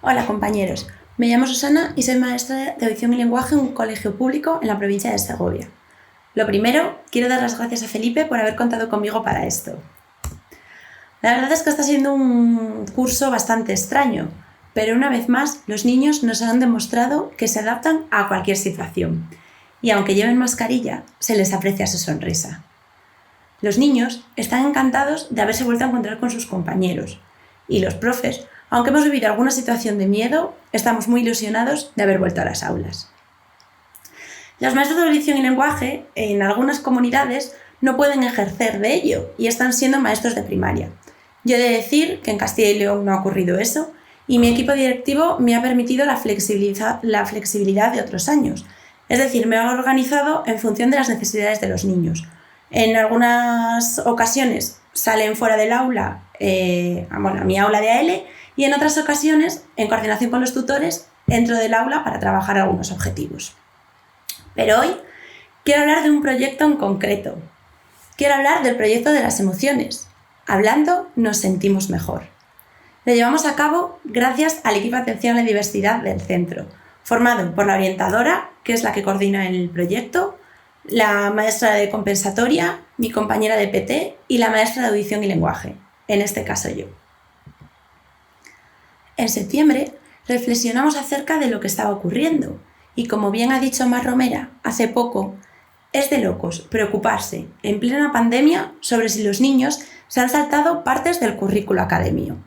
Hola compañeros, me llamo Susana y soy maestra de audición y lenguaje en un colegio público en la provincia de Segovia. Lo primero, quiero dar las gracias a Felipe por haber contado conmigo para esto. La verdad es que está siendo un curso bastante extraño, pero una vez más los niños nos han demostrado que se adaptan a cualquier situación y aunque lleven mascarilla, se les aprecia su sonrisa. Los niños están encantados de haberse vuelto a encontrar con sus compañeros y los profes, aunque hemos vivido alguna situación de miedo, estamos muy ilusionados de haber vuelto a las aulas. Los maestros de audición y lenguaje en algunas comunidades no pueden ejercer de ello y están siendo maestros de primaria. Yo he de decir que en Castilla y León no ha ocurrido eso y mi equipo directivo me ha permitido la flexibilidad de otros años. Es decir, me he organizado en función de las necesidades de los niños. En algunas ocasiones salen fuera del aula, a mi aula de AL, y en otras ocasiones, en coordinación con los tutores, dentro del aula para trabajar algunos objetivos. Pero hoy quiero hablar de un proyecto en concreto. Quiero hablar del proyecto de las emociones. Hablando nos sentimos mejor. Lo llevamos a cabo gracias al equipo de atención a la diversidad del centro, formado por la orientadora, que es la que coordina el proyecto, la maestra de compensatoria, mi compañera de PT y la maestra de audición y lenguaje, en este caso yo. En septiembre reflexionamos acerca de lo que estaba ocurriendo y, como bien ha dicho Mar Romera hace poco, es de locos preocuparse en plena pandemia sobre si los niños se han saltado partes del currículo académico.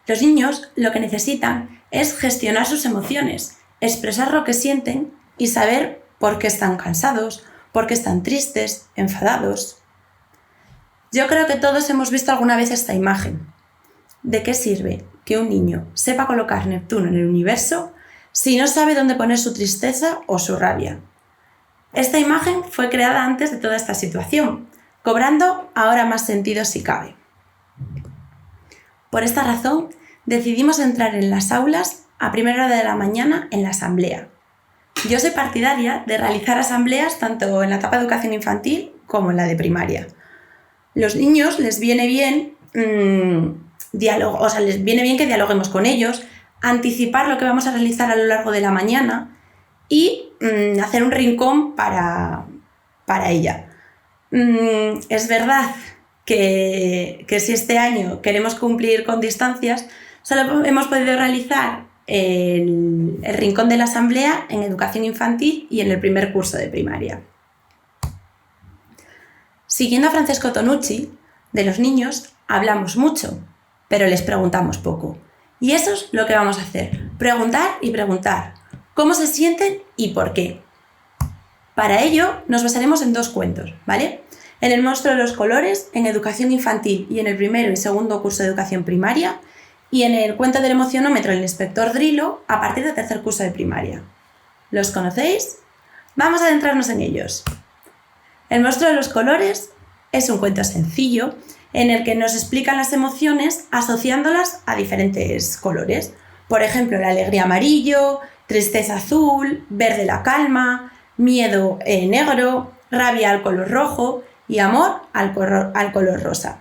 Los niños lo que necesitan es gestionar sus emociones, expresar lo que sienten y saber por qué están cansados, por qué están tristes, enfadados. Yo creo que todos hemos visto alguna vez esta imagen. ¿De qué sirve que un niño sepa colocar Neptuno en el universo si no sabe dónde poner su tristeza o su rabia? Esta imagen fue creada antes de toda esta situación, cobrando ahora más sentido si cabe. Por esta razón, decidimos entrar en las aulas a primera hora de la mañana en la asamblea. Yo soy partidaria de realizar asambleas tanto en la etapa de educación infantil como en la de primaria. Los niños les viene bien les viene bien que dialoguemos con ellos, anticipar lo que vamos a realizar a lo largo de la mañana y hacer un rincón para ella. Es verdad que si este año queremos cumplir con distancias, solo hemos podido realizar el rincón de la asamblea en educación infantil y en el primer curso de primaria. Siguiendo a Francesco Tonucci, de los niños hablamos mucho, pero les preguntamos poco. Y eso es lo que vamos a hacer, preguntar y preguntar, cómo se sienten y por qué. Para ello nos basaremos en 2 cuentos, ¿vale? En el monstruo de los colores, en educación infantil y en el primero y segundo curso de educación primaria, y en el cuento del emocionómetro El inspector Drilo a partir del tercer curso de primaria. ¿Los conocéis? Vamos a adentrarnos en ellos. El monstruo de los colores es un cuento sencillo en el que nos explican las emociones asociándolas a diferentes colores. Por ejemplo, la alegría amarillo, tristeza azul, verde la calma, miedo negro, rabia al color rojo y amor al color rosa.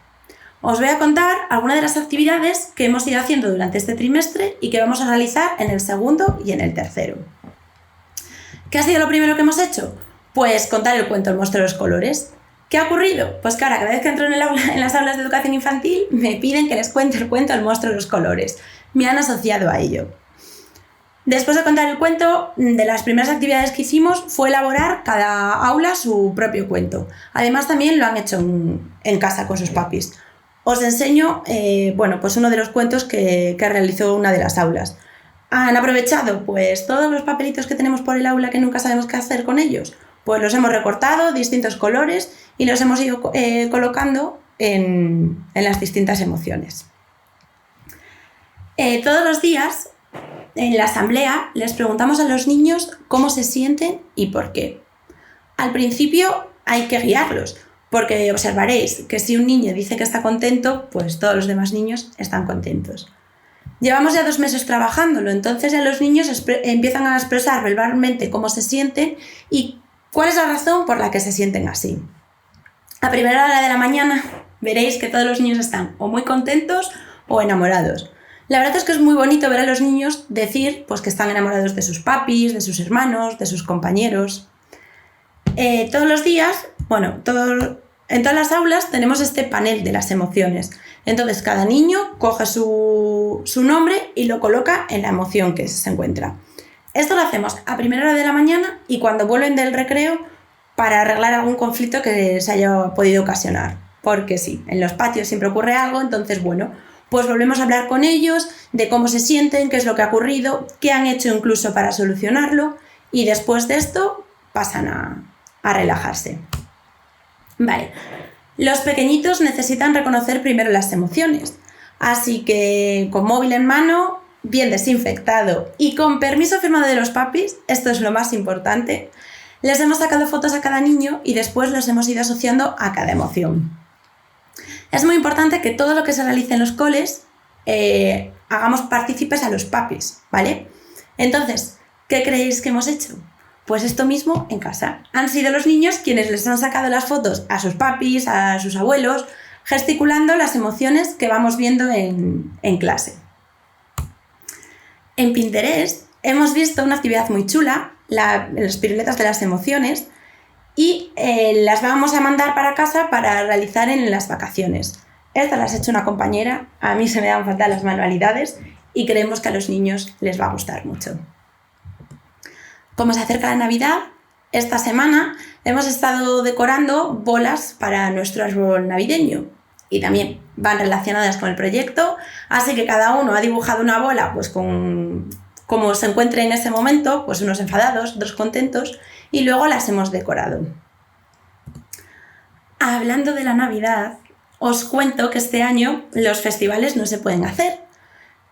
Os voy a contar algunas de las actividades que hemos ido haciendo durante este trimestre y que vamos a realizar en el segundo y en el tercero. ¿Qué ha sido lo primero que hemos hecho? Pues contar el cuento El monstruo de los colores. ¿Qué ha ocurrido? Pues que ahora, cada vez que entro en las aulas de educación infantil, me piden que les cuente el cuento El monstruo de los colores. Me han asociado a ello. Después de contar el cuento, de las primeras actividades que hicimos fue elaborar cada aula su propio cuento. Además, también lo han hecho en casa con sus papis. Os enseño pues uno de los cuentos que realizó una de las aulas. ¿Han aprovechado pues todos los papelitos que tenemos por el aula que nunca sabemos qué hacer con ellos? Pues los hemos recortado, distintos colores, y los hemos ido colocando en las distintas emociones. Todos los días, en la asamblea, les preguntamos a los niños cómo se sienten y por qué. Al principio hay que guiarlos, porque observaréis que si un niño dice que está contento, pues todos los demás niños están contentos. Llevamos ya 2 meses trabajándolo, entonces ya los niños empiezan a expresar verbalmente cómo se sienten y cuál es la razón por la que se sienten así. A primera hora de la mañana veréis que todos los niños están o muy contentos o enamorados. La verdad es que es muy bonito ver a los niños decir pues, que están enamorados de sus papis, de sus hermanos, de sus compañeros. Todos los días, en todas las aulas tenemos este panel de las emociones. Entonces cada niño coge su nombre y lo coloca en la emoción que se encuentra. Esto lo hacemos a primera hora de la mañana y cuando vuelven del recreo para arreglar algún conflicto que se haya podido ocasionar. Porque sí, en los patios siempre ocurre algo, entonces pues volvemos a hablar con ellos de cómo se sienten, qué es lo que ha ocurrido, qué han hecho incluso para solucionarlo y después de esto pasan a relajarse. Vale, los pequeñitos necesitan reconocer primero las emociones, así que con móvil en mano, bien desinfectado y con permiso firmado de los papis, esto es lo más importante, les hemos sacado fotos a cada niño y después los hemos ido asociando a cada emoción. Es muy importante que todo lo que se realice en los coles hagamos partícipes a los papis, ¿vale? Entonces, ¿qué creéis que hemos hecho? Pues esto mismo en casa. Han sido los niños quienes les han sacado las fotos a sus papis, a sus abuelos, gesticulando las emociones que vamos viendo en clase. En Pinterest hemos visto una actividad muy chula, las piruletas de las emociones, y las vamos a mandar para casa para realizar en las vacaciones. Estas las ha hecho una compañera, a mí se me dan fatal las manualidades y creemos que a los niños les va a gustar mucho. Como se acerca la Navidad, esta semana hemos estado decorando bolas para nuestro árbol navideño y también van relacionadas con el proyecto, así que cada uno ha dibujado una bola pues con como se encuentre en ese momento, pues unos enfadados, otros contentos, y luego las hemos decorado. Hablando de la Navidad, os cuento que este año los festivales no se pueden hacer,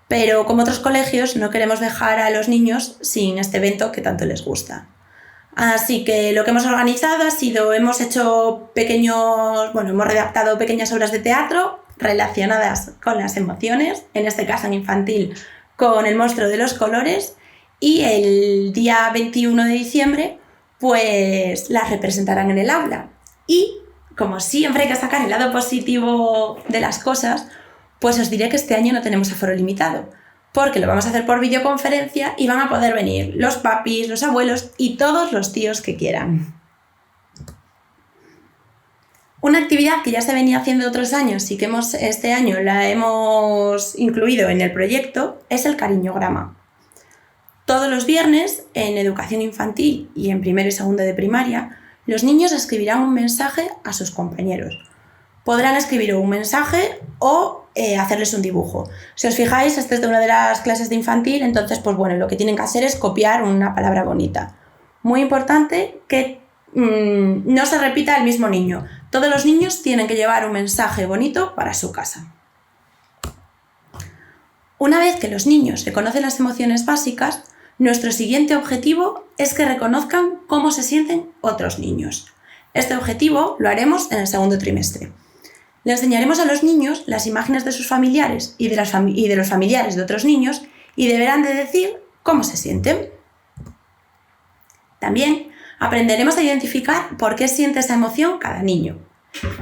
pero como otros colegios no queremos dejar a los niños sin este evento que tanto les gusta. Así que lo que hemos organizado ha sido, hemos redactado pequeñas obras de teatro relacionadas con las emociones, en este caso en infantil con el monstruo de los colores, y el día 21 de diciembre pues las representarán en el aula. Y como siempre hay que sacar el lado positivo de las cosas, pues os diré que este año no tenemos aforo limitado, porque lo vamos a hacer por videoconferencia y van a poder venir los papis, los abuelos y todos los tíos que quieran. Una actividad que ya se venía haciendo otros años y que este año la hemos incluido en el proyecto es el cariñograma. Todos los viernes, en educación infantil y en primero y segundo de primaria, los niños escribirán un mensaje a sus compañeros. Podrán escribir un mensaje o hacerles un dibujo. Si os fijáis, esta es de una de las clases de infantil, entonces lo que tienen que hacer es copiar una palabra bonita. Muy importante que no se repita el mismo niño. Todos los niños tienen que llevar un mensaje bonito para su casa. Una vez que los niños reconocen las emociones básicas, nuestro siguiente objetivo es que reconozcan cómo se sienten otros niños. Este objetivo lo haremos en el segundo trimestre. Le enseñaremos a los niños las imágenes de sus familiares y de los familiares de otros niños y deberán de decir cómo se sienten. También aprenderemos a identificar por qué siente esa emoción cada niño.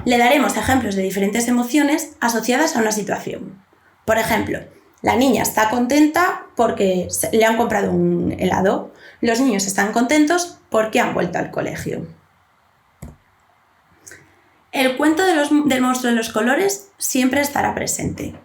Le daremos ejemplos de diferentes emociones asociadas a una situación. Por ejemplo, la niña está contenta porque le han comprado un helado. Los niños están contentos porque han vuelto al colegio. El cuento del monstruo de los colores siempre estará presente.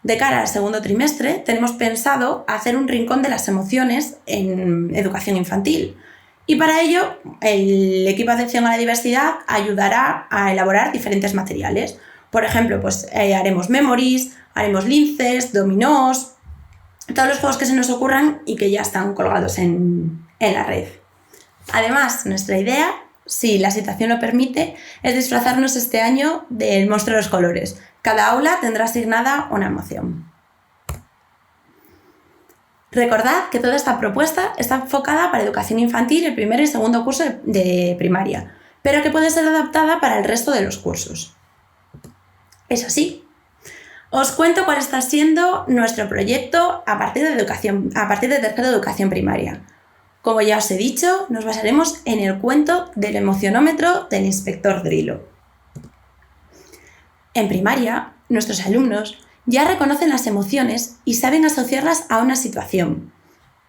De cara al segundo trimestre, tenemos pensado hacer un rincón de las emociones en educación infantil. Y para ello, el equipo de atención a la diversidad ayudará a elaborar diferentes materiales. Por ejemplo, haremos memories, haremos linces, dominós, todos los juegos que se nos ocurran y que ya están colgados en la red. Además, nuestra idea, si la situación lo permite, es disfrazarnos este año del monstruo de los colores. Cada aula tendrá asignada una emoción. Recordad que toda esta propuesta está enfocada para educación infantil, el primer y segundo curso de primaria, pero que puede ser adaptada para el resto de los cursos. Eso sí, os cuento cuál está siendo nuestro proyecto a partir de tercero de educación primaria. Como ya os he dicho, nos basaremos en el cuento del emocionómetro del inspector Drilo. En primaria, nuestros alumnos Ya reconocen las emociones y saben asociarlas a una situación.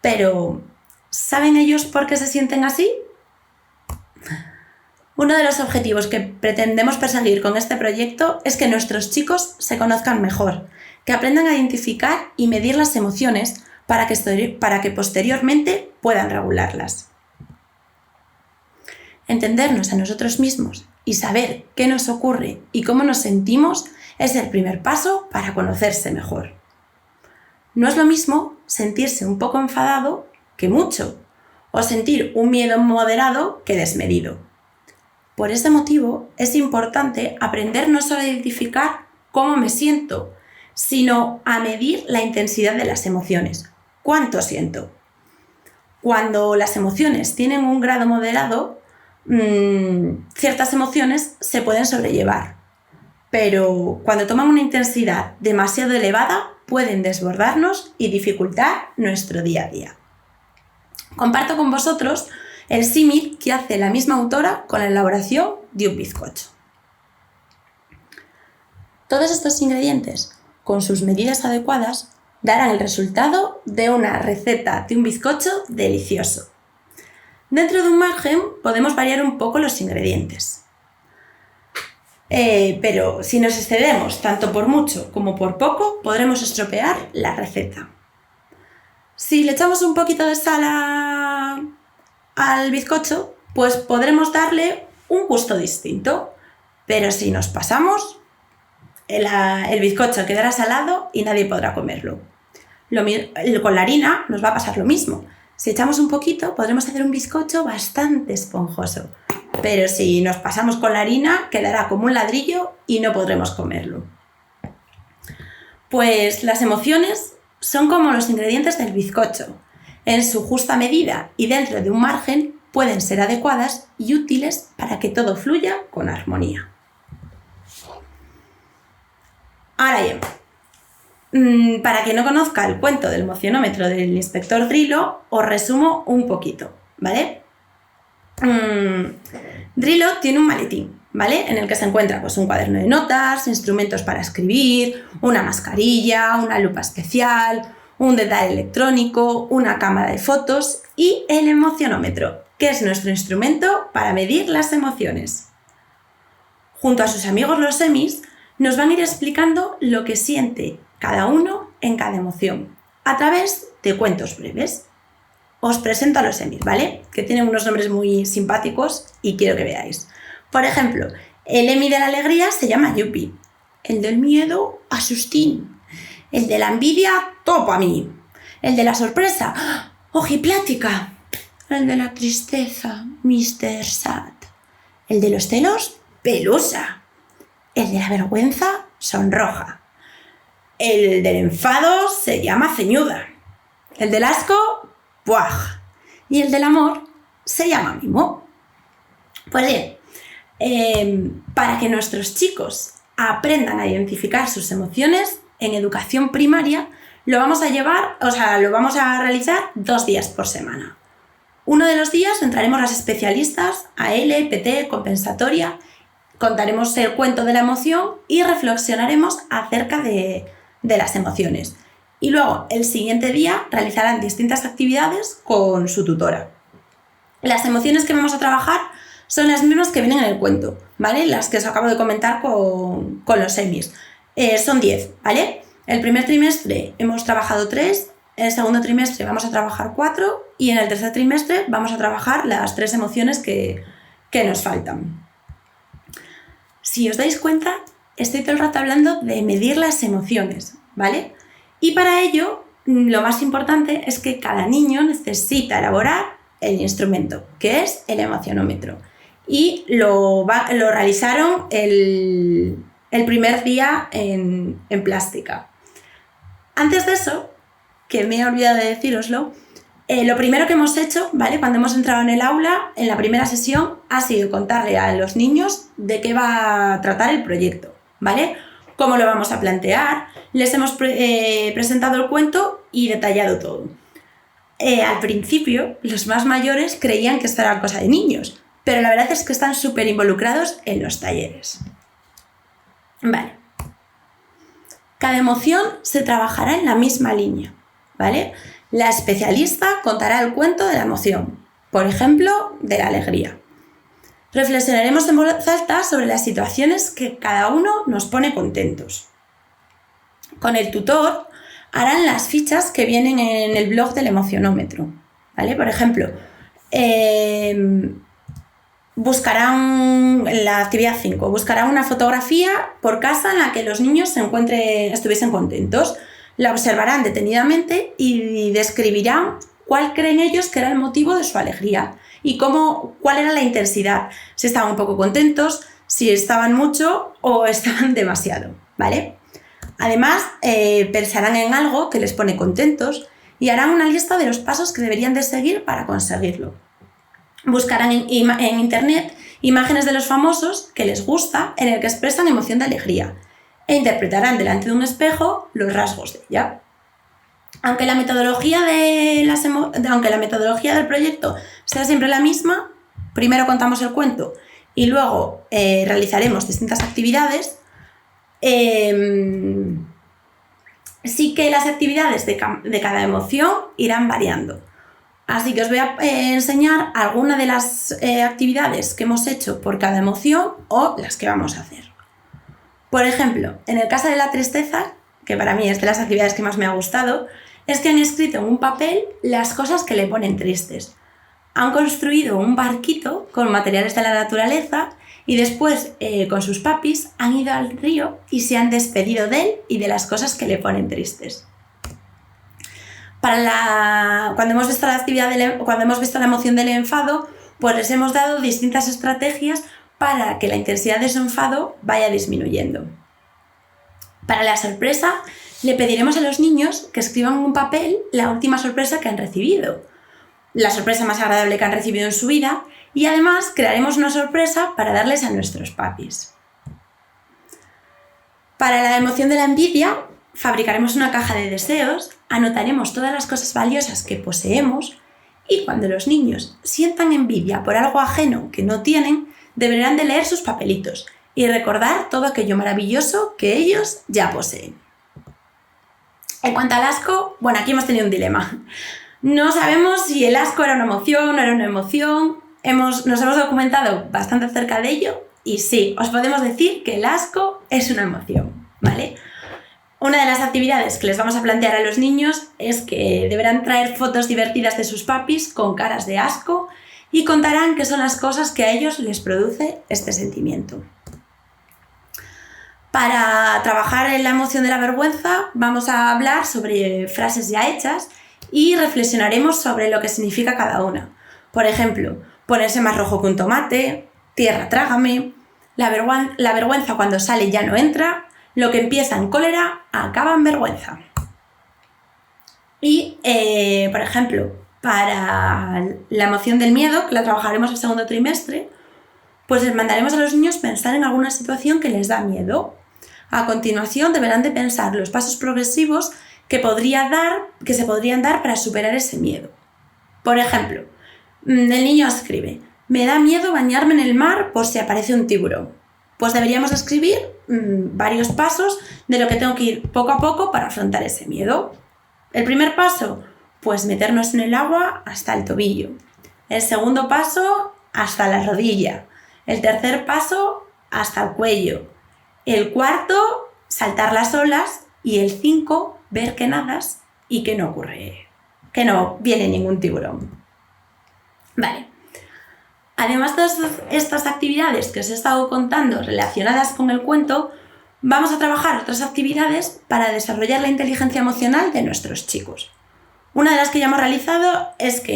Pero, ¿saben ellos por qué se sienten así? Uno de los objetivos que pretendemos perseguir con este proyecto es que nuestros chicos se conozcan mejor, que aprendan a identificar y medir las emociones para que posteriormente puedan regularlas. Entendernos a nosotros mismos y saber qué nos ocurre y cómo nos sentimos es el primer paso para conocerse mejor. No es lo mismo sentirse un poco enfadado que mucho, o sentir un miedo moderado que desmedido. Por ese motivo es importante aprender no solo a identificar cómo me siento, sino a medir la intensidad de las emociones. ¿Cuánto siento? Cuando las emociones tienen un grado moderado, ciertas emociones se pueden sobrellevar, pero cuando toman una intensidad demasiado elevada pueden desbordarnos y dificultar nuestro día a día. Comparto con vosotros el símil que hace la misma autora con la elaboración de un bizcocho. Todos estos ingredientes, con sus medidas adecuadas, darán el resultado de una receta de un bizcocho delicioso. Dentro de un margen podemos variar un poco los ingredientes. Pero si nos excedemos tanto por mucho como por poco, podremos estropear la receta. Si le echamos un poquito de sal al bizcocho, pues podremos darle un gusto distinto. Pero si nos pasamos, el bizcocho quedará salado y nadie podrá comerlo. Con la harina nos va a pasar lo mismo. Si echamos un poquito, podremos hacer un bizcocho bastante esponjoso. Pero si nos pasamos con la harina, quedará como un ladrillo y no podremos comerlo. Pues las emociones son como los ingredientes del bizcocho. En su justa medida y dentro de un margen pueden ser adecuadas y útiles para que todo fluya con armonía. Ahora bien, para quien no conozca el cuento del emocionómetro del inspector Drilo, os resumo un poquito, ¿vale? Drilo tiene un maletín, ¿vale? En el que se encuentra pues, un cuaderno de notas, instrumentos para escribir, una mascarilla, una lupa especial, un dedal electrónico, una cámara de fotos y el emocionómetro, que es nuestro instrumento para medir las emociones. Junto a sus amigos los semis, nos van a ir explicando lo que siente cada uno en cada emoción, a través de cuentos breves. Os presento a los semis, ¿vale? Que tienen unos nombres muy simpáticos y quiero que veáis. Por ejemplo, el Emi de la alegría se llama Yupi, el del miedo, Asustín, el de la envidia, Topo a mí, el de la sorpresa, Ojiplática, el de la tristeza, Mr. Sad, el de los celos, Pelusa, el de la vergüenza, Sonroja, el del enfado se llama Ceñuda, el del asco, Puaj, y el del amor se llama Mimo. Pues bien, para que nuestros chicos aprendan a identificar sus emociones, en educación primaria lo vamos a realizar 2 días por semana. Uno de los días entraremos las especialistas, AL, PT, compensatoria, contaremos el cuento de la emoción y reflexionaremos acerca de las emociones. Y luego, el siguiente día, realizarán distintas actividades con su tutora. Las emociones que vamos a trabajar son las mismas que vienen en el cuento, ¿vale? Las que os acabo de comentar con los semis. Son 10, ¿vale? El primer trimestre hemos trabajado 3, en el segundo trimestre vamos a trabajar 4 y en el tercer trimestre vamos a trabajar las 3 emociones que nos faltan. Si os dais cuenta, estoy todo el rato hablando de medir las emociones, ¿vale? Y para ello, lo más importante es que cada niño necesita elaborar el instrumento, que es el emocionómetro. Y lo realizaron el primer día en plástica. Antes de eso, que me he olvidado de decíroslo, lo primero que hemos hecho, ¿vale? Cuando hemos entrado en el aula, en la primera sesión, ha sido contarle a los niños de qué va a tratar el proyecto, ¿vale? Cómo lo vamos a plantear, les hemos presentado el cuento y detallado todo. Al principio, los más mayores creían que esto era cosa de niños, pero la verdad es que están súper involucrados en los talleres. Vale. Cada emoción se trabajará en la misma línea, ¿vale? La especialista contará el cuento de la emoción, por ejemplo, de la alegría. Reflexionaremos en voz alta sobre las situaciones que cada uno nos pone contentos. Con el tutor harán las fichas que vienen en el blog del emocionómetro, ¿vale? Por ejemplo, buscarán en la actividad 5, buscarán una fotografía por casa en la que los niños estuviesen contentos. La observarán detenidamente y describirán cuál creen ellos que era el motivo de su alegría y cuál era la intensidad, si estaban un poco contentos, si estaban mucho o estaban demasiado, ¿vale? Además, pensarán en algo que les pone contentos y harán una lista de los pasos que deberían de seguir para conseguirlo. Buscarán en internet imágenes de los famosos que les gusta en el que expresan emoción de alegría e interpretarán delante de un espejo los rasgos de ella. Aunque la metodología del proyecto sea siempre la misma, primero contamos el cuento y luego realizaremos distintas actividades, sí que las actividades de cada emoción irán variando. Así que os voy a enseñar algunas de las actividades que hemos hecho por cada emoción o las que vamos a hacer. Por ejemplo, en el caso de la tristeza, que para mí es de las actividades que más me ha gustado, es que han escrito en un papel las cosas que le ponen tristes. Han construido un barquito con materiales de la naturaleza y después, con sus papis, han ido al río y se han despedido de él y de las cosas que le ponen tristes. Cuando hemos visto la emoción del enfado, pues les hemos dado distintas estrategias para que la intensidad de su enfado vaya disminuyendo. Para la sorpresa, le pediremos a los niños que escriban en un papel la última sorpresa que han recibido, la sorpresa más agradable que han recibido en su vida, y además crearemos una sorpresa para darles a nuestros papis. Para la emoción de la envidia, fabricaremos una caja de deseos, anotaremos todas las cosas valiosas que poseemos y cuando los niños sientan envidia por algo ajeno que no tienen, deberán de leer sus papelitos y recordar todo aquello maravilloso que ellos ya poseen. En cuanto al asco, bueno, aquí hemos tenido un dilema. No sabemos si el asco era una emoción o no era una emoción. Nos hemos documentado bastante acerca de ello y sí, os podemos decir que el asco es una emoción, ¿vale? Una de las actividades que les vamos a plantear a los niños es que deberán traer fotos divertidas de sus papis con caras de asco y contarán qué son las cosas que a ellos les produce este sentimiento. Para trabajar en la emoción de la vergüenza vamos a hablar sobre frases ya hechas y reflexionaremos sobre lo que significa cada una. Por ejemplo, ponerse más rojo que un tomate, tierra trágame, la vergüenza cuando sale ya no entra, lo que empieza en cólera acaba en vergüenza. Y, por ejemplo, para la emoción del miedo, que la trabajaremos el segundo trimestre, pues les mandaremos a los niños pensar en alguna situación que les da miedo. A continuación deberán de pensar los pasos progresivos que se podrían dar para superar ese miedo. Por ejemplo, el niño escribe: me da miedo bañarme en el mar por si aparece un tiburón. Pues deberíamos escribir varios pasos de lo que tengo que ir poco a poco para afrontar ese miedo. El primer paso, pues meternos en el agua hasta el tobillo. El segundo paso, hasta la rodilla. El tercer paso, hasta el cuello. El cuarto, saltar las olas. Y el 5, ver que nadas y que no viene ningún tiburón. Vale. Además de estas actividades que os he estado contando relacionadas con el cuento, vamos a trabajar otras actividades para desarrollar la inteligencia emocional de nuestros chicos. Una de las que ya hemos realizado es que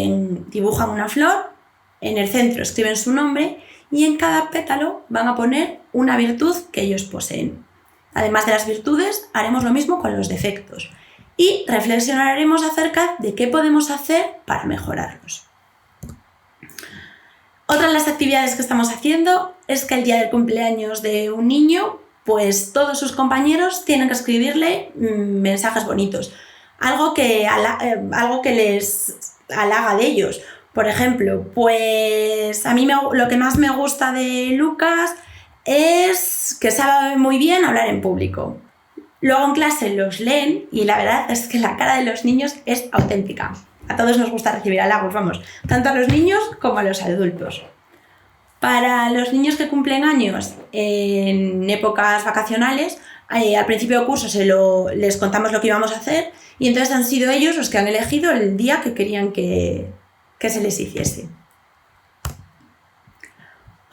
dibujan una flor, en el centro escriben su nombre y en cada pétalo van a poner una virtud que ellos poseen. Además de las virtudes, haremos lo mismo con los defectos y reflexionaremos acerca de qué podemos hacer para mejorarlos. Otra de las actividades que estamos haciendo es que el día del cumpleaños de un niño, pues todos sus compañeros tienen que escribirle mensajes bonitos, algo que les halaga de ellos. Por ejemplo, pues a mí lo que más me gusta de Lucas es que sabe muy bien hablar en público. Luego en clase los leen y la verdad es que la cara de los niños es auténtica. A todos nos gusta recibir halagos, vamos, tanto a los niños como a los adultos. Para los niños que cumplen años en épocas vacacionales, al principio de curso les contamos lo que íbamos a hacer y entonces han sido ellos los que han elegido el día que querían que se les hiciese.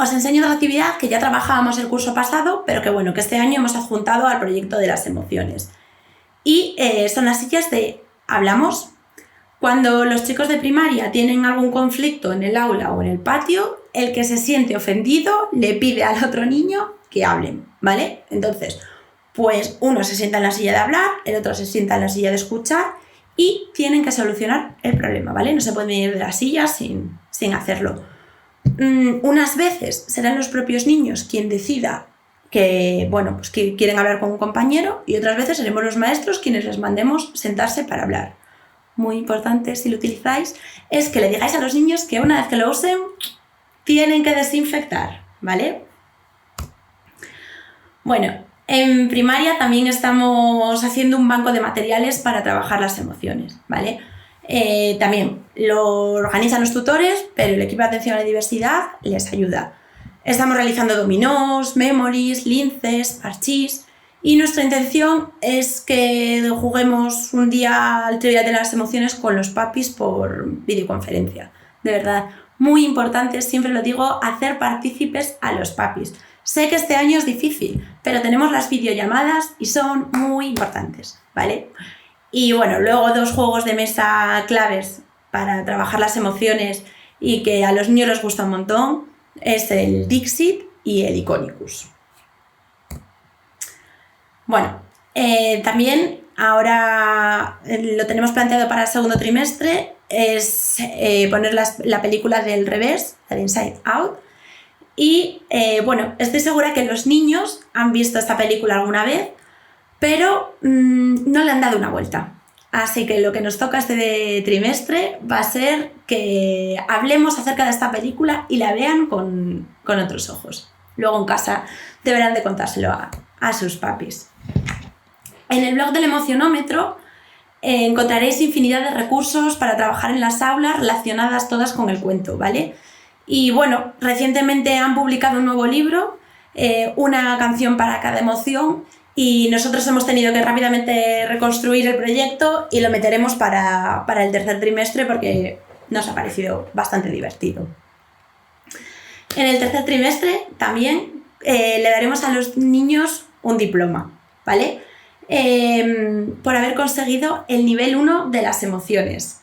Os enseño otra actividad que ya trabajábamos el curso pasado, pero que este año hemos adjuntado al proyecto de las emociones. Y son las sillas de hablamos. Cuando los chicos de primaria tienen algún conflicto en el aula o en el patio, el que se siente ofendido le pide al otro niño que hablen, ¿vale? Entonces, pues uno se sienta en la silla de hablar, el otro se sienta en la silla de escuchar y tienen que solucionar el problema, ¿vale? No se pueden ir de la silla sin hacerlo. Unas veces serán los propios niños quien decida que quieren hablar con un compañero y otras veces seremos los maestros quienes les mandemos sentarse para hablar. Muy importante, si lo utilizáis, es que le digáis a los niños que una vez que lo usen tienen que desinfectar, ¿vale? Bueno, en primaria también estamos haciendo un banco de materiales para trabajar las emociones, ¿vale? También lo organizan los tutores, pero el equipo de atención a la diversidad les ayuda. Estamos realizando dominós, memories, linces, parchís y nuestra intención es que juguemos un día al Trivial de las Emociones con los papis por videoconferencia. De verdad, muy importante, siempre lo digo, hacer partícipes a los papis. Sé que este año es difícil, pero tenemos las videollamadas y son muy importantes, ¿vale? Y bueno, luego 2 juegos de mesa claves para trabajar las emociones y que a los niños les gusta un montón es el Dixit y el Iconicus. Bueno, también ahora lo tenemos planteado para el segundo trimestre, es poner la película del revés, la de Inside Out. Y estoy segura que los niños han visto esta película alguna vez, pero no le han dado una vuelta. Así que lo que nos toca este trimestre va a ser que hablemos acerca de esta película y la vean con otros ojos. Luego en casa deberán de contárselo a sus papis. En el blog del emocionómetro encontraréis infinidad de recursos para trabajar en las aulas relacionadas todas con el cuento, ¿vale? Y bueno, recientemente han publicado un nuevo libro, una canción para cada emoción, y nosotros hemos tenido que rápidamente reconstruir el proyecto y lo meteremos para el tercer trimestre porque nos ha parecido bastante divertido. En el tercer trimestre también le daremos a los niños un diploma, ¿vale? Por haber conseguido el nivel 1 de las emociones.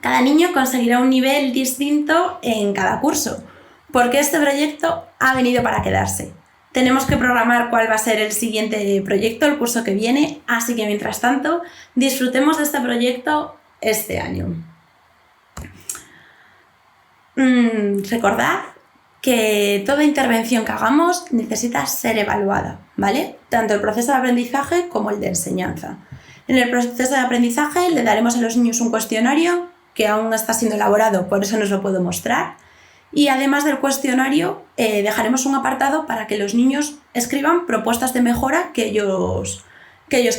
Cada niño conseguirá un nivel distinto en cada curso, porque este proyecto ha venido para quedarse. Tenemos que programar cuál va a ser el siguiente proyecto, el curso que viene, así que mientras tanto disfrutemos de este proyecto este año. Recordad que toda intervención que hagamos necesita ser evaluada, ¿vale? Tanto el proceso de aprendizaje como el de enseñanza. En el proceso de aprendizaje le daremos a los niños un cuestionario que aún no está siendo elaborado, por eso no os lo puedo mostrar. Y además del cuestionario, dejaremos un apartado para que los niños escriban propuestas de mejora que ellos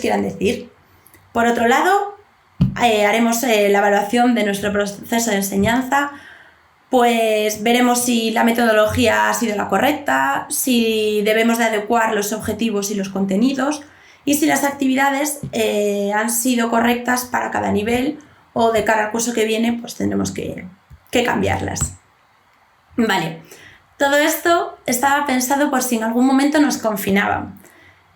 quieran decir. Por otro lado, haremos la evaluación de nuestro proceso de enseñanza, pues veremos si la metodología ha sido la correcta, si debemos de adecuar los objetivos y los contenidos y si las actividades han sido correctas para cada nivel o de cara al curso que viene, pues tendremos que cambiarlas. Vale, todo esto estaba pensado por si en algún momento nos confinaban.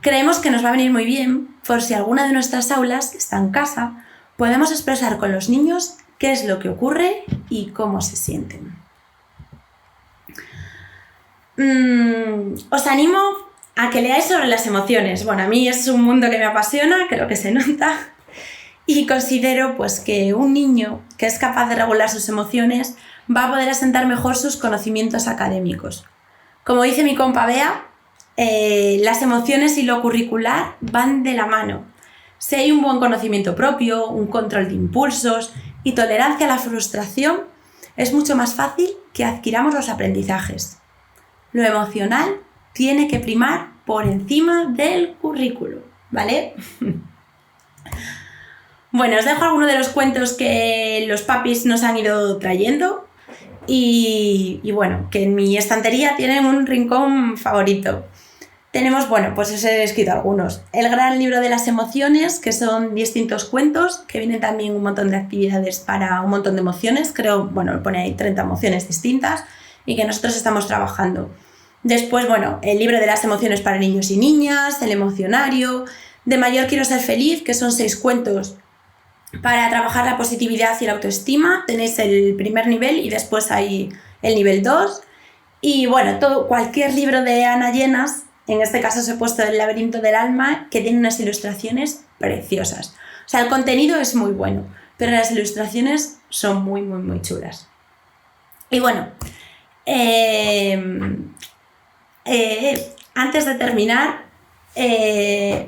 Creemos que nos va a venir muy bien por si alguna de nuestras aulas está en casa, podemos expresar con los niños qué es lo que ocurre y cómo se sienten. Os animo a que leáis sobre las emociones. Bueno, a mí es un mundo que me apasiona, creo que se nota, y considero pues, que un niño que es capaz de regular sus emociones va a poder asentar mejor sus conocimientos académicos. Como dice mi compa Bea, las emociones y lo curricular van de la mano. Si hay un buen conocimiento propio, un control de impulsos y tolerancia a la frustración, es mucho más fácil que adquiramos los aprendizajes. Lo emocional tiene que primar por encima del currículo, ¿vale? Bueno, os dejo algunos de los cuentos que los papis nos han ido trayendo y bueno, que en mi estantería tienen un rincón favorito. Tenemos, bueno, pues os he escrito algunos. El gran libro de las emociones, que son distintos cuentos, que vienen también un montón de actividades para un montón de emociones. Creo, bueno, pone ahí 30 emociones distintas y que nosotros estamos trabajando. Después, bueno, el libro de las emociones para niños y niñas, el emocionario, De mayor quiero ser feliz, que son 6 cuentos para trabajar la positividad y la autoestima. Tenéis el primer nivel y después hay el nivel 2. Y bueno, cualquier libro de Ana Llenas, en este caso os he puesto El laberinto del alma, que tiene unas ilustraciones preciosas. O sea, el contenido es muy bueno, pero las ilustraciones son muy, muy, muy chulas. Y bueno, antes de terminar,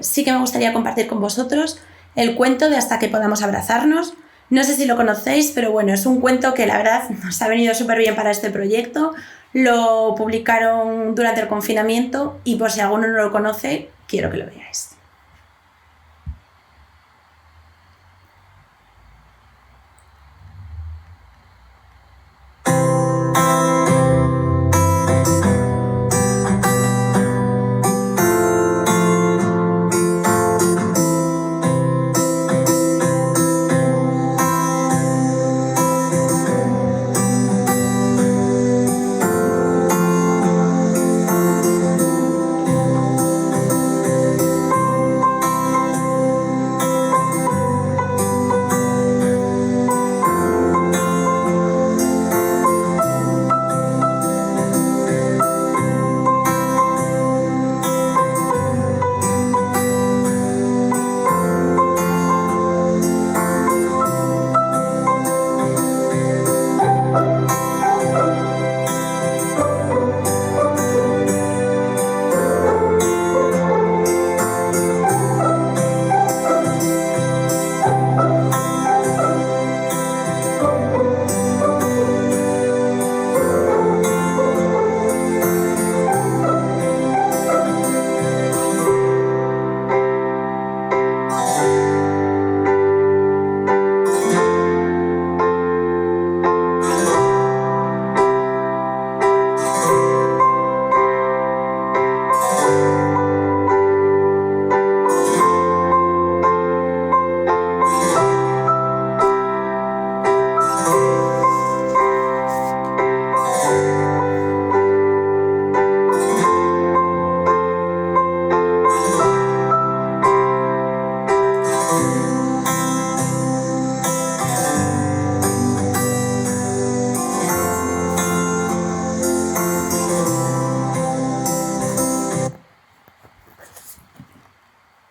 sí que me gustaría compartir con vosotros el cuento de Hasta que podamos abrazarnos. No sé si lo conocéis, pero bueno, es un cuento que la verdad nos ha venido súper bien para este proyecto. Lo publicaron durante el confinamiento y por si alguno no lo conoce, quiero que lo veáis.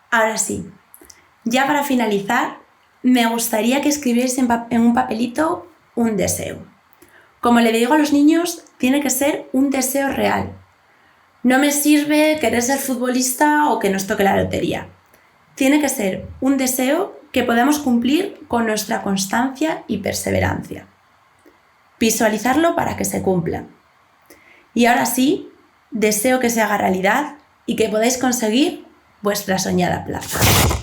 Ahora sí, ya para finalizar, me gustaría que escribierais en un papelito un deseo. Como le digo a los niños, tiene que ser un deseo real. No me sirve querer ser futbolista o que nos toque la lotería. Tiene que ser un deseo que podamos cumplir con nuestra constancia y perseverancia. Visualizarlo para que se cumpla. Y ahora sí, deseo que se haga realidad y que podáis conseguir vuestra soñada plaza.